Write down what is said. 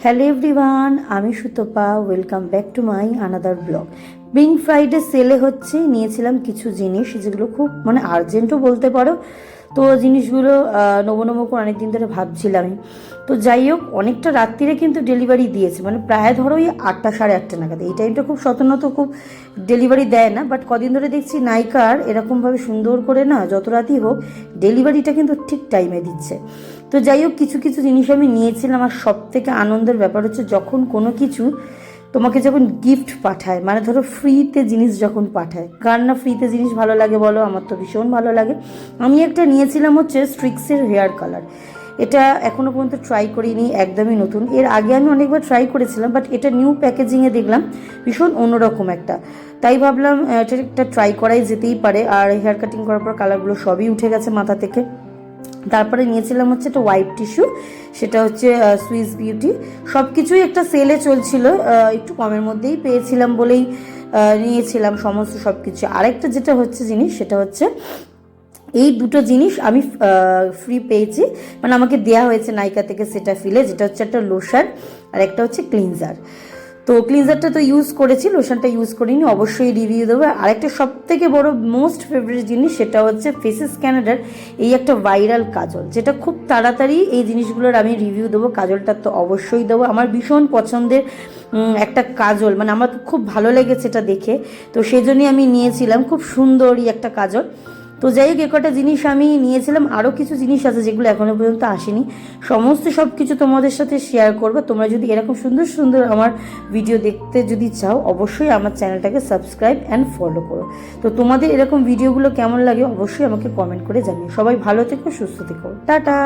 Hello everyone, আমি Sutapa. Welcome back to my another blog. Pink Friday সেলে হচ্ছে, নিয়েছিলাম কিছু জিনিস যেগুলো খুব আর্জেন্টও বলতে পারো। তো জিনিসগুলো নেবো নেবো করে অনেকদিন ধরে ভাবছিলামই। তো যাই হোক, অনেকটা রাত্রিরে কিন্তু ডেলিভারি দিয়েছে, প্রায় ধরো ওই 8টা সাড়ে 8টা নাগাদ। এই টাইমটা খুব সাধারণত খুব ডেলিভারি দেয় না, বাট কদিন ধরে দেখছি নাইকার এরকমভাবে সুন্দর করে না, যত রাতই হোক ডেলিভারিটা কিন্তু ঠিক টাইমে দিচ্ছে। তো যাই হোক, কিছু কিছু জিনিস আমি নিয়েছিলাম। আর সব থেকে আনন্দের ব্যাপার হচ্ছে, যখন কোনো কিছু তোমাকে যখন গিফট পাঠায়, ধরো ফ্রিতে জিনিস যখন পাঠায়, কার না ফ্রিতে জিনিস ভালো লাগে বলো? আমার তো ভীষণ ভালো লাগে। আমি একটা নিয়েছিলাম হচ্ছে স্ট্রিক্সের হেয়ার কালার। এটা এখনও পর্যন্ত ট্রাই করিনি, একদমই নতুন। এর আগে আমি অনেকবার ট্রাই করেছিলাম, বাট এটা নিউ প্যাকেজিংয়ে দেখলাম ভীষণ অন্যরকম একটা। তাই ভাবলাম এটা একটা ট্রাই করাই যেতেই পারে। আর হেয়ার কাটিং করার পর কালারগুলো সবই উঠে গেছে মাথা থেকে। তারপরে নিয়েছিলাম হচ্ছে একটা হোয়াইট টিস্যু, সেটা হচ্ছে সুইস বিউটি। সব কিছুই একটা সেলে চলছিল, একটু কমের মধ্যেই পেয়েছিলাম বলেই নিয়েছিলাম সমস্ত সব কিছু। আরেকটা যেটা হচ্ছে জিনিস, সেটা হচ্ছে এই দুটো জিনিস আমি ফ্রি পেয়েছি, আমাকে দেওয়া হয়েছে নাইকা থেকে সেটা ফিলে, যেটা হচ্ছে একটা লোশন আর একটা হচ্ছে ক্লিনজার। তো ক্লিনজারটা তো ইউজ করেছি, লোশনটা ইউজ করিনি, অবশ্যই রিভিউ দেবো। আরেকটা সব থেকে বড় মোস্ট ফেভারিট জিনিস, সেটা হচ্ছে ফেসেস ক্যানাডার এই একটা ভাইরাল কাজল, যেটা খুব তাড়াতাড়ি এই জিনিসগুলোর আমি রিভিউ দেবো। কাজলটা তো অবশ্যই দেবো, আমার ভীষণ পছন্দের একটা কাজল, আমার খুব ভালো লেগেছে এটা দেখে। তো সেই জন্যই আমি নিয়েছিলাম, খুব সুন্দরই একটা কাজল। তো যাই হোক, একটা জিনিস আমি নিয়েছিলাম। আরও কিছু জিনিস আছে যেগুলো এখনও পর্যন্ত আসেনি, সমস্ত সব কিছু তোমাদের সাথে শেয়ার করবো। তোমরা যদি এরকম সুন্দর সুন্দর আমার ভিডিও দেখতে যদি চাও, অবশ্যই আমার চ্যানেলটাকে সাবস্ক্রাইব অ্যান্ড ফলো করো। তো তোমাদের এরকম ভিডিওগুলো কেমন লাগে অবশ্যই আমাকে কমেন্ট করে জানিও। সবাই ভালো থেকো, সুস্থ থেকো, টাটা।